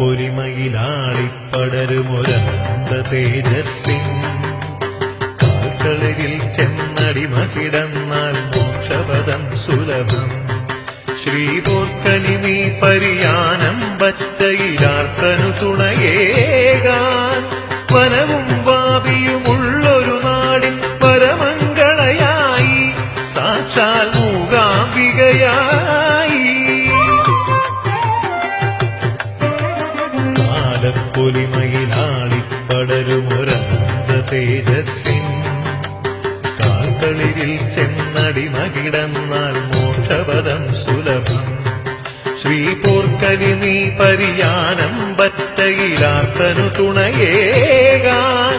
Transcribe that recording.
കാലപ്പൊലിമയിലാളിപ്പടരുമൊരനന്ത തേജസ്സിൻ കാൽക്കളരിൽ ചെന്നടിമ കിടന്നാൽ മോക്ഷപദം സുലഭം. ശ്രീപോർക്കലി നീ പരിയാനം പറ്റയിലാർത്തനു തുണയേകാൻ വനവും വാപിയുമുള്ളൊരു നാടിൻ പരമംഗളയായി സാക്ഷാൽ മൂകാംബികയായി. കാലപ്പൊലിമയിലാളിപ്പടരുമൊരനന്ത തേജസ്സിൻ കാൽക്കളിരിൽ ചെന്നടിമ കിടന്നാൽ മോക്ഷപദം സുലഭം. ശ്രീപോർക്കലി നീ പരിയാനം പറ്റയിലാർത്തനു തുണയേകാൻ